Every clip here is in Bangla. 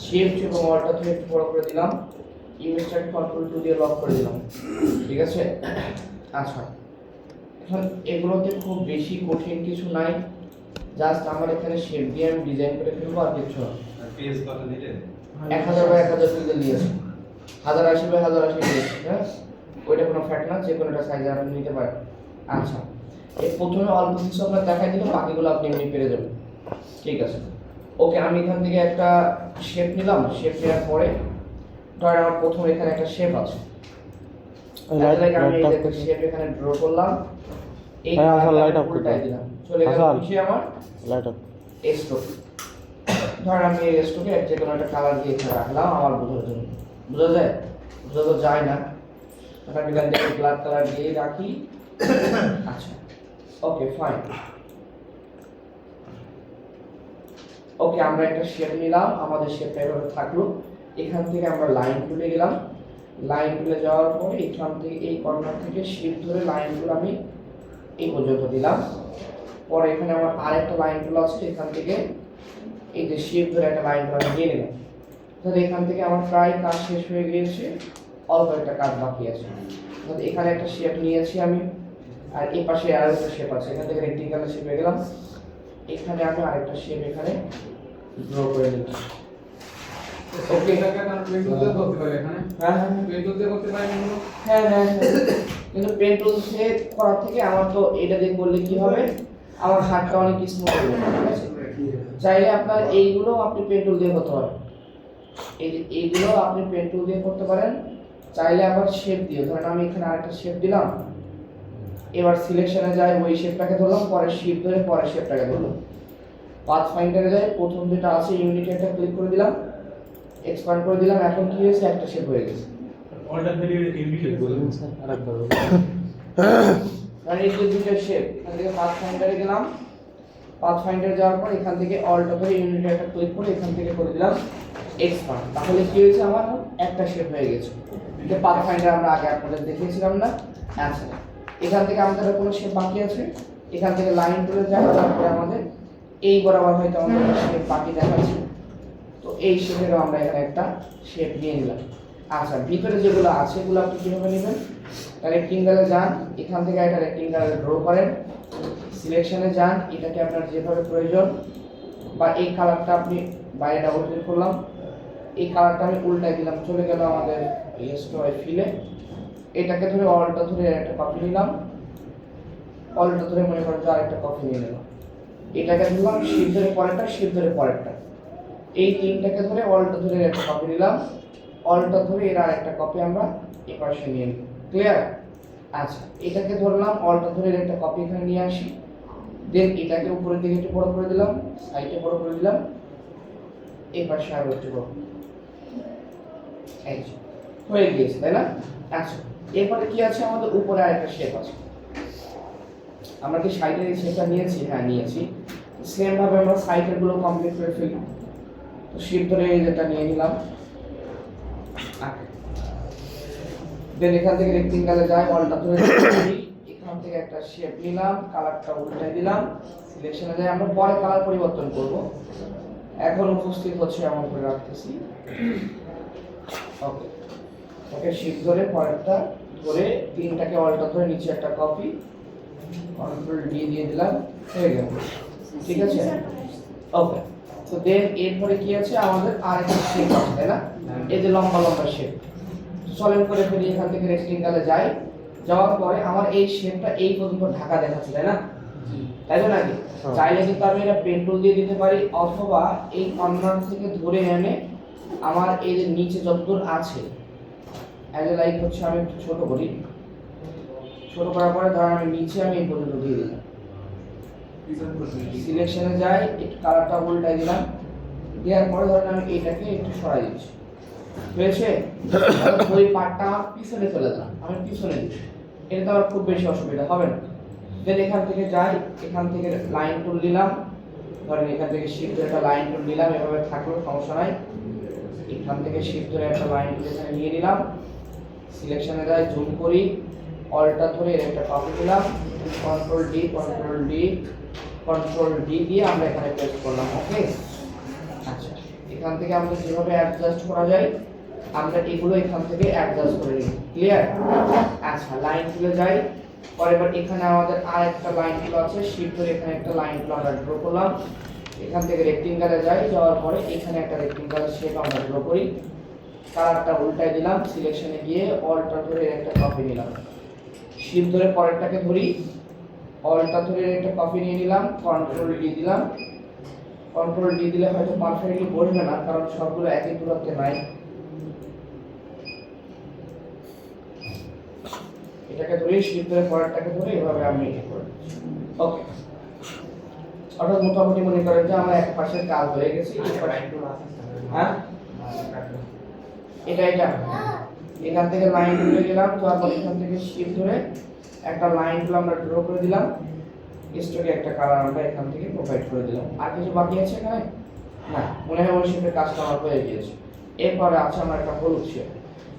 শিফট এবং অল্টার ধরে একটু বড় করে দিলাম, ইমেজটাকে কন্ট্রোল 2 দিয়ে লক করে দিলাম, ঠিক আছে। আচ্ছা, এখন এগুলোতে খুব বেশি কঠিন কিছু নাই, জাস্ট আমার এখানে শেপ দিয়ে আমি ডিজাইন করে ফেলবো আর কিছু না। পেজ কত নিলে 1000 বাই 1000 পিক্সেল দিয়েছে, 1080 বাই 1080 দিয়েছে, হ্যাঁ ওইটা কোনো ফ্যাক্ট না, যে কোনোটা সাইজ আপনি নিতে পারেন। আচ্ছা, এই প্রথমে অল্প কিছু আপনার দেখাই দিলাম, বাকিগুলো আপনি এমনি পেরে যাবেন, ঠিক আছে। ওকে, আমি এখান থেকে একটা শেপ নিলাম, শেপ নেওয়ার পরে ধরেন আমার প্রথম এখানে একটা শেপ আছে, আমি এই একটা শেপ এখানে ড্র করলাম, এই কালারটা উল্টাই দিলাম, চলে গেল নিচে আমার লাইট আপ স্ট্রোক। ধরেন আমি এই স্ট্রোকে যে কোনো একটা কালার দিয়ে এখানে রাখলাম আমার বোঝার জন্য, বোঝা যায়? বোঝা তো যায় না, আমি এখান থেকে ব্ল্যাক কালার দিয়ে রাখি। আচ্ছা, ওকে ফাইন। ওকে, আমরা একটা শেপ নিলাম, আমাদের শেপটা এভাবে থাকলো। এখান থেকে আমরা লাইন তুলে গেলাম, লাইন তুলে যাওয়ার পরে এখান থেকে এই কর্নার থেকে শিফট ধরে লাইনগুলো আমি এই পর্যন্ত দিলাম। পরে এখানে আমার আরেকটা লাইন টুল আছে, এখান থেকে এই যে শিফট ধরে একটা লাইন আমি নিয়ে নিলাম। তাহলে এখান থেকে আমার প্রায় কাজ শেষ হয়ে গিয়েছে, অল্প একটা কাজ বাকি আছে। তাহলে এখানে একটা শেপ নিয়েছি আমি, আর এই পাশে আরো একটা শেপ আছে, এখান থেকে রেক্টেঙ্গেলের শেপ হয়ে গেলাম। এখানে আমি আরেকটা শেপ এখানে ড্র করে নিচ্ছি। ওকে, এটাকে আমরা পেন টুল দিয়ে করতে পারি এখানে। হ্যাঁ হ্যাঁ পেন টুল দিয়ে করতে পারি এগুলো। হ্যাঁ হ্যাঁ হ্যাঁ। কিন্তু পেন টুল দিয়ে করার থেকে আমার তো এটা দিয়ে করলে কি হবে, আমার হাতটা অনেক স্মুথ হবে, ঠিক আছে। চাইলে আপনার এইগুলো আপনি পেন টুল দিয়ে করতে পারেন, এই যে এইগুলো আপনি পেন টুল দিয়ে করতে পারেন। চাইলে আবার শেপ দিয়ে, ধরেন আমি এখানে আরেকটা শেপ দিলাম, এবার সিলেকশনে যাই, ওই শেপটাকে ধরলাম, পরে শিফট ধরে পরের শেপটাকে ধরলাম। পাথ ফাইন্ডারে যাই, প্রথম যেটা আছে ইউনিটি একটা ক্লিক করে দিলাম, এক্সপ্যান্ড করে দিলাম, এখন কি হয়েছে, একটা শেপ হয়ে গেছে। অল্টার ধরে ইউনিটি বলুন স্যার আরেকবার বলুন। আর এই যে দুটো শেপ, এখান থেকে পাথ ফাইন্ডারে গেলাম, পাথ ফাইন্ডারে যাওয়ার পর এখান থেকে অল্ট ধরে ইউনিটি একটা ক্লিক করে এখান থেকে করে দিলাম এক্সপ্যান্ড, তাহলে কি হয়েছে, আমার একটা শেপ হয়ে গেছে। যে পাথ ফাইন্ডার আমরা আগে আপনাদের দেখিয়েছিলাম না। আচ্ছা, এখান থেকে আমাদের কোনো শেপ বাকি আছে, এখান থেকে লাইন তুলে যাই, তারপরে আমাদের এই বরাবর হয়তো আমাদের শেপ বাকি দেখাচ্ছে, তো এই শেপেরও আমরা এখানে একটা শেপ নিয়ে নিলাম। আচ্ছা, ভিতরে যেগুলো আছে এগুলো আপনি কিভাবে নেবেন, রেক্টেঙ্গেলে যান, এখান থেকে একটা রেক্টেঙ্গেল ড্র করেন, সিলেকশনে যান, এটাকে আপনার যেভাবে প্রয়োজন, বা এই কালারটা আপনি বাইরে ডাবল ক্লিক করলাম, এই কালারটা আমি উল্টাই দিলাম, চলে গেল আমাদের স্টোরে ফিলে। এটাকে ধরে অল্টা ধরে একটা কপি নিলাম, অল্টা ধরে মনে করেন যে আরেকটা কপি নিয়ে নিলাম, এটাকে ধরলাম শিফট ধরে পরেরটা, শিফট ধরে পরেরটা, এই তিনটাকে ধরে অল্টা ধরে একটা কপি নিলাম, অল্টা ধরে এর আরেকটা কপি আমরা এই পাশে নিয়ে নিলাম। ক্লিয়ার? আচ্ছা, এটাকে ধরলাম, অল্টা ধরে একটা কপি এখানে নিয়ে আসি, দেন এটাকে উপরের দিকে একটু বড় করে দিলাম, সাইডে বড় করে দিলাম, এই পাশে আরো একটু বড়, এই যে হয়ে গিয়েছে, তাই না? আচ্ছা, এরপরে কি আছে, আমাদের উপরে আরেকটা শেপ আছে, আমরা কি সাইডের এই শেপটা নিয়েছি? হ্যাঁ নিয়েছি। সেম ভাবে আমরা সাইডের গুলো কমপ্লিট করে ফেলি, তো শিফট ধরে যেটা নিয়ে নিলাম, দেন এখান থেকে রেক্টেঙ্গেলে যাই, অল্টা ধরে এখান থেকে একটা শেপ নিলাম, কালারটা উল্টাই দিলাম, সিলেকশনে যাই, আমরা পরে কালার পরিবর্তন করব, এখন উপস্থিত হচ্ছে এমন করে রাখতেছি। ওকে ওকে, শিফট ধরে পরেরটা ধরে তিনটাকে অল্টা ধরে নিচে একটা কপি, কন্ট্রোল ডি দিয়ে দিলাম, হয়ে গেল, ঠিক আছে। ওকে, তো দেন এরপরে কি আছে, আমাদের আরেকটা শেপ আছে, তাই না? এই যে লম্বা লম্বা শেপ, সলিড করে ফেলি, এখান থেকে রেক্টেঙ্গেলে যাই, যাওয়ার পরে আমার এই শেপটা এই পর্যন্ত ঢাকা দেখাচ্ছে, তাই না? তাই তো নাকি? চাইলে কিন্তু আমি এটা পেন টুল দিয়ে দিতে পারি, অথবা এই কর্নার থেকে ধরে এনে আমার এই যে নিচে যতদূর আছে, অ্যাজ এ লাইক হচ্ছে আমি একটু ছোট করি, ছোট করার পরে ধর আমি নিচে আমি এই পর্যন্ত দিয়ে দিলাম, সিলেকশনে যাই, একটু কালারটা উল্টাই দিলাম, দেওয়ার পরে ধরেন আমি এটাকে একটু সরাই দিচ্ছি, হয়েছে? ওই পার্টটা আমার পিছনে চলে দিলাম, আমি পিছনে দিচ্ছি, এটা তো আমার খুব বেশি অসুবিধা হবে না। দেন এখান থেকে যাই, এখান থেকে লাইন টুল নিলাম, ধরেন এখান থেকে শিফট ধরে একটা লাইন টুল নিলাম, এভাবে থাকলো সমস্যা নাই, এখান থেকে শিফট ধরে একটা লাইন টুল এখানে নিয়ে নিলাম, সিলেকশনে যাই, জুম করি, অল্টা ধরে এর একটা কপি দিলাম, control D control D control D দিয়ে আমরা এখানে পেস্ট করলাম। ওকে, আচ্ছা, এখান থেকে আমাদের যেভাবে অ্যাডজাস্ট করা যায় আমরা এগুলো এখান থেকে অ্যাডজাস্ট করে নিই। ক্লিয়ার? আচ্ছা, লাইন তুলে যাই। পরে এবার এখানে আমাদের আর একটা লাইন তুলে আছে, শিফট ধরে এখানে একটা লাইন তুলে আমরা ড্র করলাম। এখান থেকে রেক্টেঙ্গেলে যাই, যাওয়ার পরে এখানে একটা রেক্টেঙ্গেলের শেপ আমরা ড্র করি। কালারটা উল্টায় দিলাম, সিলেকশনে গিয়ে অল্টা ধরে একটা কপি নিলাম। শিফট ধরে পরেরটাকে ধরি, অল্টা ধরে একটা কপি নিয়ে নিলাম, কন্ট্রোল ডি দিলাম। কন্ট্রোল ডি দিলে হয়তো পারফেক্টলি বসবে না, কারণ সবগুলো একই দূরত্বে নাই। এটাকে ধরে শিফট ধরে পরেরটাকে ধরে এভাবে আমি এটা করে ওকে। অর্থাৎ মোটামুটি মনে করেন যে আমরা এক পাশের কাজ হয়ে গেছি। হ্যাঁ, এটা এখান থেকে লাইন তুলে গেলাম, তারপর এখান থেকে শিফট ধরে একটা লাইন তুলে আমরা ড্র করে দিলাম। স্টকে একটা কালার আমরা এখান থেকে প্রোভাইড করে দিলাম। আর কিছু বাকি আছে এখানে? না, মনে হয় ওই শেপের কাজটা আমার হয়ে গিয়েছে। এরপরে আছে আমার একটা হলুদ শেপ।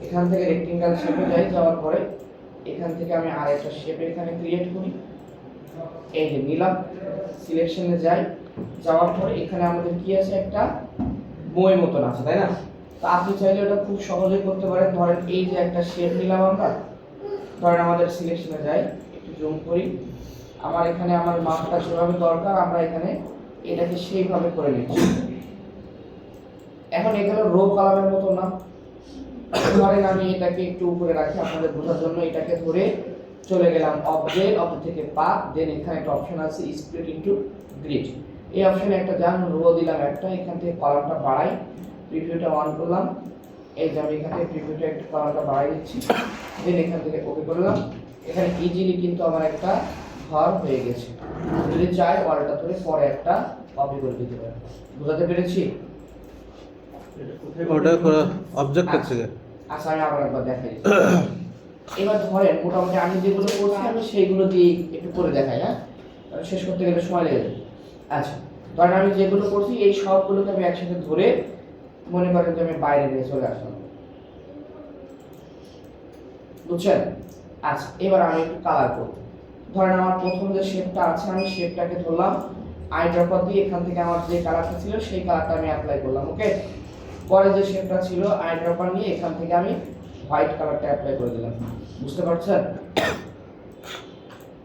এখান থেকে রেক্টেঙ্গেল শেপে যাই, যাওয়ার পরে এখান থেকে আমি আরেকটা শেপ এখানে ক্রিয়েট করি। এই যে নিলাম, সিলেকশনে যাই, যাওয়ার পরে এখানে আমাদের কি আছে, একটা বই মতন আছে, তাই না? তো আপনি চাইলে এটা খুব সহজেই করতে পারেন। ধরেন এই যে একটা শেপ নিলাম আমরা, ধরেন আমাদের সিলেকশনে যাই, একটু জুম করি। আমার এখানে আমার মাপটা যেভাবে দরকার আমরা এখানে এটাকে সেইভাবে করে নিচ্ছি। এখন এগুলো রো কলামের মতো না, ধরেন আমি এটাকে একটু উপরে রাখি আপনাদের বোঝার জন্য। এটাকে ধরে চলে গেলাম অবজেক্ট, অবজেক্ট থেকে পাথ, দেন এখানে একটা অপশন আছে স্প্লিট ইনটু গ্রিড। এই অপশনে একটা যান, রো দিলাম একটা, এখান থেকে কলামটা বাড়াই, প্রিভিউটা অন করলাম। এই যে আমি এখান থেকে প্রিভিউটা একটু কলামটা বাড়াই দিচ্ছি, দেন এখান থেকে ওকে করলাম। এখানে ইজিলি কিন্তু আমার একটা ঘর হয়ে গেছে। যদি চাই অল্টা ধরে পরে একটা কপি করে দিতে পারি। বুঝাতে পেরেছি? ওটা অবজেক্ট থেকে আচ্ছা, আমি আবার একবার দেখাই দিচ্ছি। এবার ধরেন মোটামুটি আমি যেগুলো করছি আমি সেইগুলো দিয়ে একটু করে দেখাই। হ্যাঁ, কারণ শেষ করতে গেলে সময় লেগে যাবে। আচ্ছা, ধরেন আমি যেগুলো করছি এই সবগুলোকে আমি একসাথে ধরে মনে করেন যে আমি বাইরে নিয়ে চলে আসলাম। বুঝছেন? আচ্ছা, এবার আমি একটু কালার করব। ধরেন আমার প্রথম যে শেপটা আছে আমি শেপটাকে ধরলাম, আই ড্রপার দিয়ে এখান থেকে আমার যে কালারটা ছিল সেই কালারটা আমি অ্যাপ্লাই করলাম। ওকে, পরে যে শেপটা ছিল আই ড্রপার নিয়ে এখান থেকে আমি হোয়াইট কালারটা অ্যাপ্লাই করে দিলাম। বুঝতে পারছেন?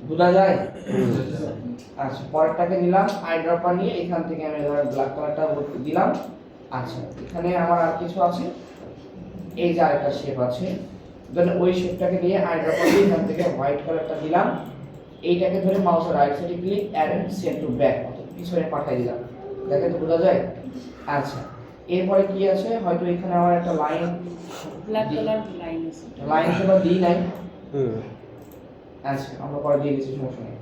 বোঝা যায়? আচ্ছা, পরেরটাকে নিলাম, আই ড্রপার নিয়ে এখান থেকে আমি ধরেন ব্ল্যাক কালারটা দিলাম। আচ্ছা, এখানে আমার আর কিছু আছে, এই যে আরেকটা শেপ আছে, দেন ওই শেপটাকে নিয়ে আই ড্রপার দিয়ে এখান থেকে হোয়াইট কালারটা দিলাম। এইটাকে ধরে মাউসের রাইট সাইডে click arrange send to back, অর্থাৎ পিছনে পাঠিয়ে দিলাম। দেখেন তো বোঝা যায়? আচ্ছা, এরপরে কি আছে, হয়তো এখানে আমার একটা লাইন, ব্ল্যাক কালার লাইন আছে, লাইন সেটা দিই নাই। আচ্ছা, আমরা পরে দিয়ে দিচ্ছি, সমস্যা নেই।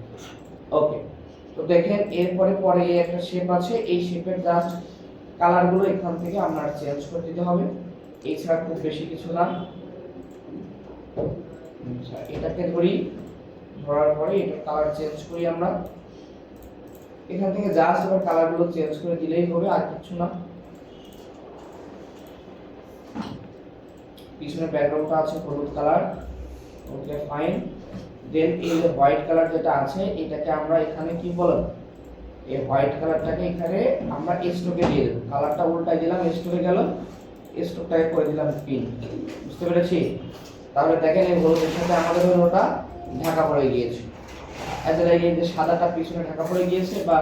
ওকে, তো দেখেন এরপরে পরে এই একটা শেপ আছে, এই শেপের জাস্ট কালারগুলো এখান থেকে আমরা চেঞ্জ করে দিতে হবে, এছাড়া খুব বেশি কিছু না। আচ্ছা, এটাকে ধরি, ধরার পরে এটা কালার চেঞ্জ করি আমরা এখান থেকে, জাস্ট এবার কালারগুলো চেঞ্জ করে দিলেই হবে, আর কিছু না। পিছনে ব্যাকগ্রাউন্ডটা আছে হলুদ কালার, ওকে ফাইন। দেন এই যে হোয়াইট কালার যেটা আছে এটাকে আমরা এখানে কি বলবো, এই হোয়াইট কালারটাকে এখানে আমরা স্ট্রোকে দিয়ে দেব। কালারটা উল্টাই দিলাম, স্ট্রোকে গেল, স্ট্রোকটাকে করে দিলাম পিঙ্ক। বুঝতে পেরেছি? তাহলে দেখেন এই হলুদের সাথে আমাদের ওটা ঢাকা পড়ে গিয়েছে। এতে এই যে সাদাটা পিছনে ঢাকা পড়ে গিয়েছে, বা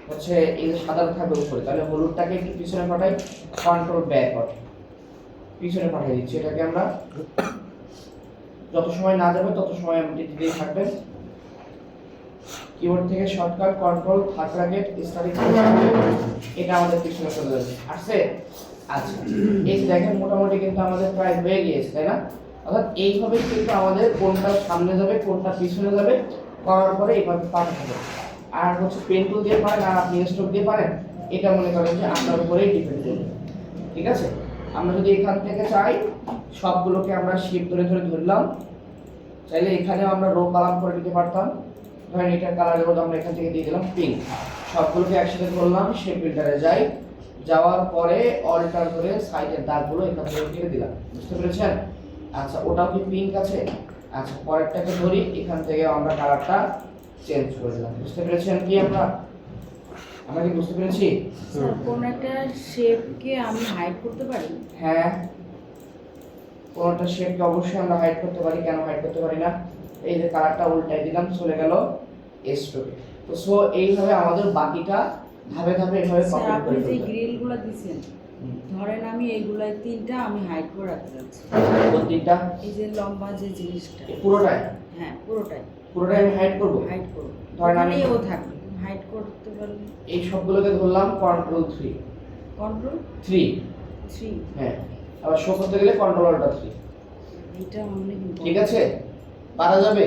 হচ্ছে এই যে সাদাটা থাকবে উপরে, তাহলে হলুদটাকে একটু পিছনে পাঠাই, কন্ট্রোল ব্যাক পাঠাই, পিছনে পাঠিয়ে দিচ্ছি। এটাকে আমরা যত সময় না যাবে তত সময় আপনি দিতেই থাকবেন। কিবোর্ড থেকে shortcut control third bracket starting, এটা আমাদের পিছনে চলে যাবে। আসছে? আচ্ছা, এই দেখেন মোটামুটি কিন্তু আমাদের প্রায় হয়ে গিয়েছে, তাই না? অর্থাৎ এইভাবে কিন্তু আমাদের কোনটা সামনে যাবে কোনটা পিছনে যাবে করার পরে এইভাবে পাঠাতে হবে। আর হচ্ছে পেন টুল দিয়ে পারেন আর আপনি স্ট্রোক দিয়ে পারেন, এটা মনে করেন যে আপনার উপরেই ডিপেন্ড করবে। ঠিক আছে? আমরা যদি এখান থেকে চাই সবগুলোকে আমরা শিফট ধরে ধরে ধরলাম, চাইলে এখানেও আমরা রো কালার করে দিতে পারতাম। ধরেন এটার কালারের মধ্যে আমরা এখান থেকে দিয়ে দিলাম পিঙ্ক, সবগুলোকে একসাথে ধরলাম, শেপ ফিল্টারে যাই, যাওয়ার পরে অল্টার ধরে সাইডের দাগগুলো এখান থেকে কেটে দিলাম। বুঝতে পেরেছেন? আচ্ছা, ওটাও কি পিঙ্ক আছে? আচ্ছা, পরেরটাকে ধরি, এখান থেকে আমরা কালারটা চেঞ্জ করে দিলাম। বুঝতে পেরেছেন কি আমরা? আমরা কি বুঝতে পেরেছি? স্যার কোন একটা শেপকে আমি হাইড করতে পারি? হ্যাঁ, কোনটা শেপকে অবশ্যই আমরা হাইড করতে পারি। কেন হাইড করতে পারি না? এই যে কালারটা উল্টাই দিলাম, চলে গেল স্ট্রোকে। তো সো এইভাবে আমাদের বাকিটা ধাপে ধাপে এভাবে স্যার কমপ্লিট আপনি করে যে ফেলতে হবে। গ্রিলগুলো দিছেন, ধরেন আমি এইগুলাই তিনটা আমি হাইড করে রাখতে চাচ্ছি। কোন তিনটা? এই যে লম্বা যে জিনিসটা, এই পুরোটাই হ্যাঁ পুরোটাই পুরোটাই আমি হাইড করব। হাইড করব। ধরেন আমি- ওখানেই ও থাকবে, হাইড করতে পারলে এই সবগুলোকে ধরলাম কন্ট্রোল 3 কন্ট্রোল 3 3। হ্যাঁ, আবার শো করতে গেলে কন্ট্রোল অল্টার 3। এটা অনেক ঠিক আছে, পারা যাবে?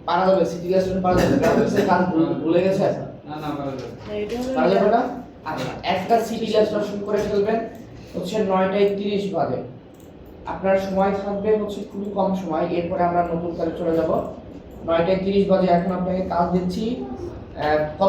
পারা যাবে? সিটি গ্যাস পারা যাবে? গ্রাফিক্সের কাজ ভুলে গেছে? না না পারা যাবে। এটা হলো পারা যাবে না? আচ্ছা, একটা সিটি গ্যাস শুরু করে ফেলবেন হচ্ছে 9:30 বাজে। আপনার সময় থাকবে হচ্ছে খুবই কম সময়, এরপরে আমরা নতুন কাজে চলে যাব। 9:30 বাজে এখন আপনাকে কাজ দিচ্ছি। কত